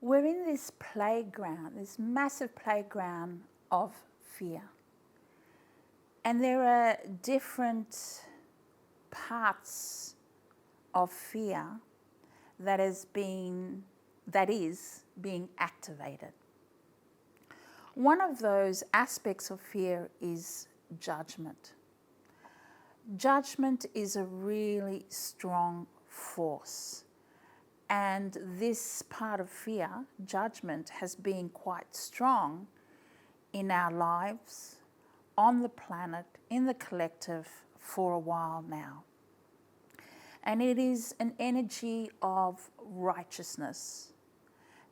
We're in this playground, this massive playground of fear. And there are different parts of fear that is being activated. One of those aspects of fear is judgment. Judgment is a really strong force. And this part of fear, judgment, has been quite strong in our lives, on the planet, in the collective for a while now. And it is an energy of righteousness.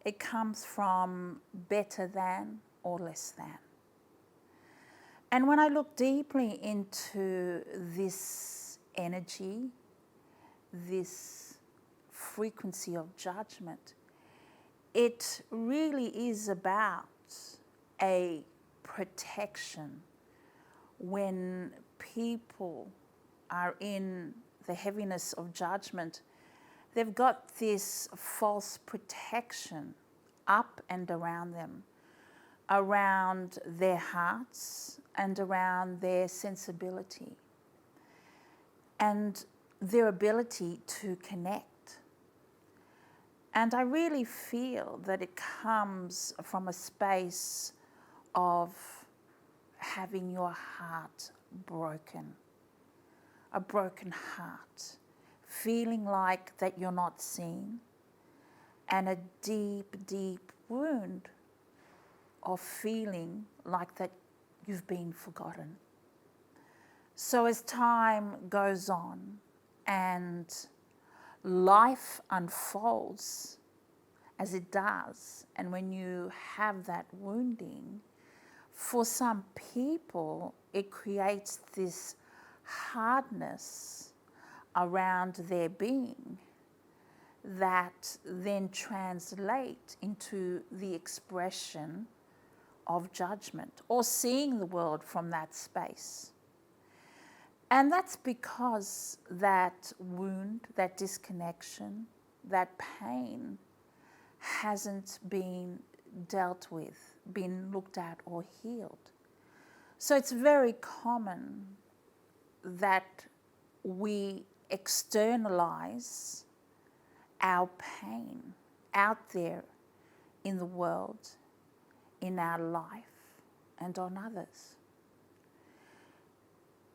It comes from better than or less than. And when I look deeply into this energy, this frequency of judgment, it really is about a protection. When people are in the heaviness of judgment, they've got this false protection up and around them, around their hearts and around their sensibility and their ability to connect. And I really feel that it comes from a space of having your heart broken, a broken heart, feeling like that you're not seen, and a deep, deep wound of feeling like that you've been forgotten. So as time goes on and life unfolds as it does, and when you have that wounding, for some people it creates this hardness around their being that then translate into the expression of judgment or seeing the world from that space. And that's because that wound, that disconnection, that pain hasn't been dealt with, been looked at or healed. So it's very common that we externalize our pain out there in the world, in our life, and on others.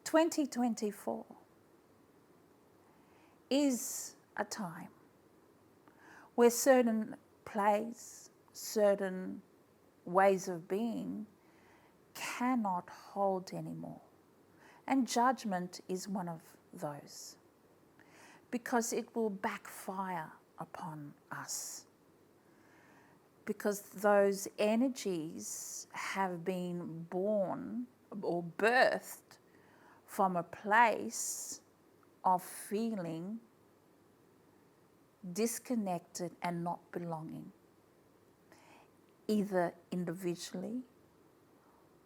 2024 is a time where certain plays, certain ways of being cannot hold anymore. And judgment is one of those, because it will backfire upon us. Because those energies have been born or birthed from a place of feeling disconnected and not belonging, either individually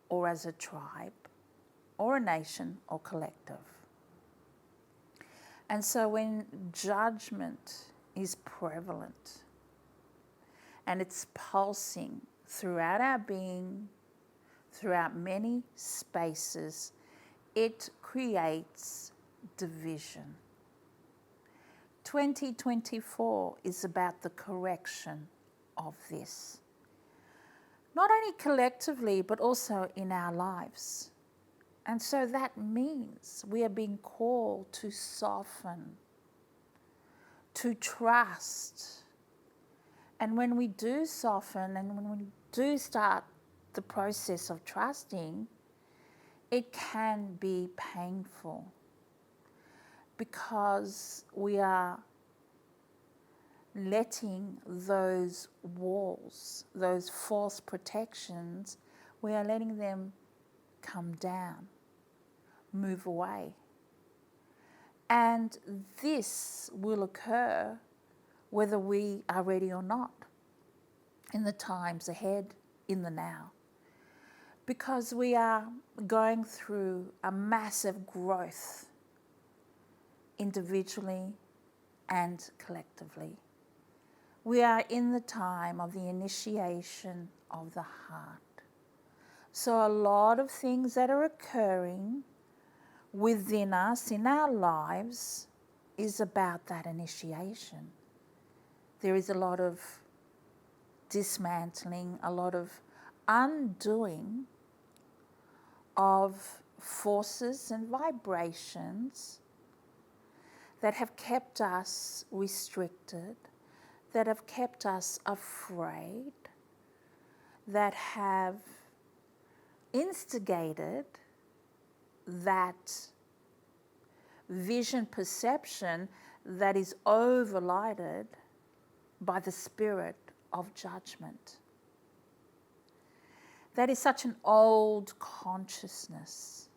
or as a tribe or a nation or collective. And so when judgment is prevalent and it's pulsing throughout our being, throughout many spaces, it creates division. 2024 is about the correction of this. Not only collectively, but also in our lives. And so that means we are being called to soften, to trust. And when we do soften and when we do start the process of trusting, it can be painful because we are letting those walls, those false protections, we are letting them come down, move away. And this will occur whether we are ready or not in the times ahead, in the now. Because we are going through a massive growth individually and collectively. We are in the time of the initiation of the heart. So a lot of things that are occurring within us, in our lives, is about that initiation. There is a lot of dismantling, a lot of undoing of forces and vibrations that have kept us restricted, that have kept us afraid, that have instigated that vision perception that is overlighted by the spirit of judgment. That is such an old consciousness.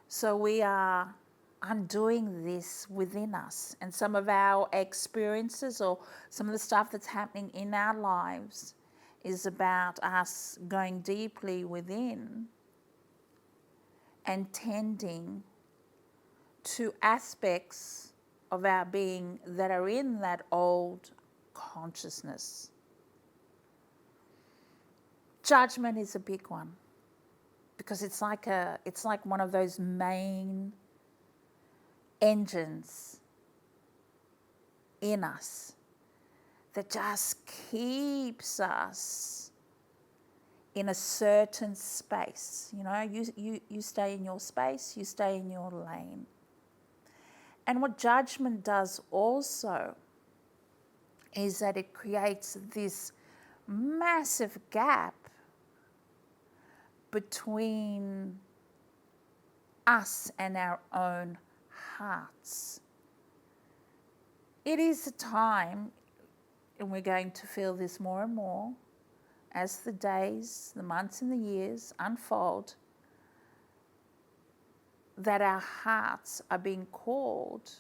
So we are undoing this within us, and some of our experiences or some of the stuff that's happening in our lives is about us going deeply within and tending to aspects of our being that are in that old consciousness. Judgment is a big one because it's like one of those main engines in us that just keeps us in a certain space. You know, you stay in your space, you stay in your lane. And what judgment does also is that it creates this massive gap between us and our own hearts. It is a time, and we're going to feel this more and more as the days, the months and the years unfold, that our hearts are being called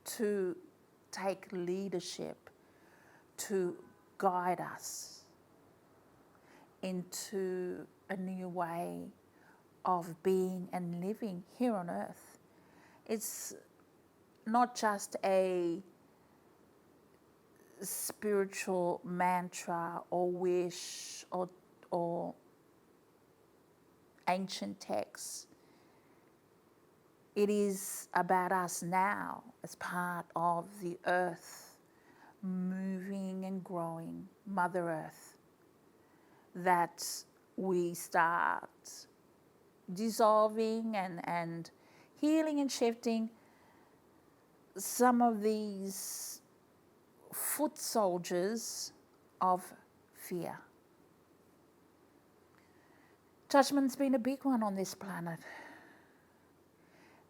to take leadership, to guide us into a new way of being and living here on earth. It's not just a spiritual mantra or wish or ancient text. It is about us now as part of the earth, moving and growing, Mother Earth, that we start dissolving and healing and shifting some of these foot soldiers of fear. Judgment's been a big one on this planet.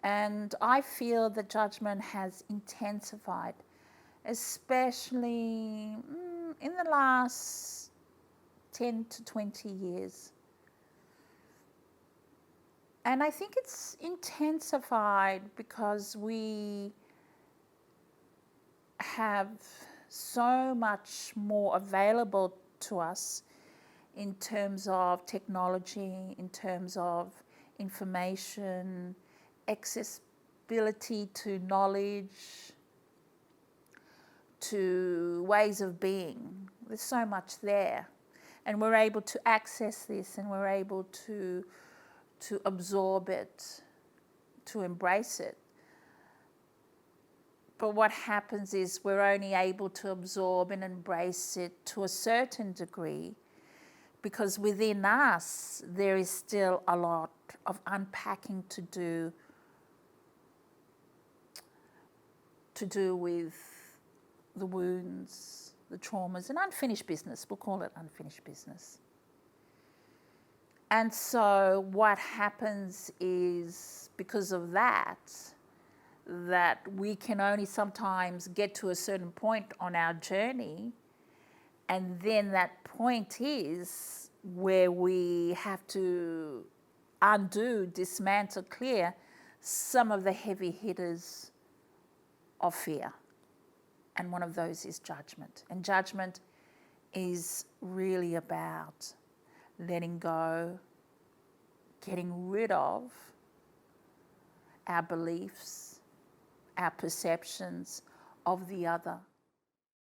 And I feel that judgment has intensified, especially in the last 10 to 20 years. And I think it's intensified because we have so much more available to us in terms of technology, in terms of information, accessibility to knowledge, to ways of being. There's so much there. And we're able to access this, and we're able to absorb it, to embrace it. But what happens is we're only able to absorb and embrace it to a certain degree, because within us there is still a lot of unpacking to do with the wounds, the traumas, and unfinished business. We'll call it unfinished business. And so what happens is, because of that we can only sometimes get to a certain point on our journey, and then that point is where we have to undo, dismantle, clear some of the heavy hitters of fear. And one of those is judgment. And judgment is really about letting go, getting rid of our beliefs, our perceptions of the other,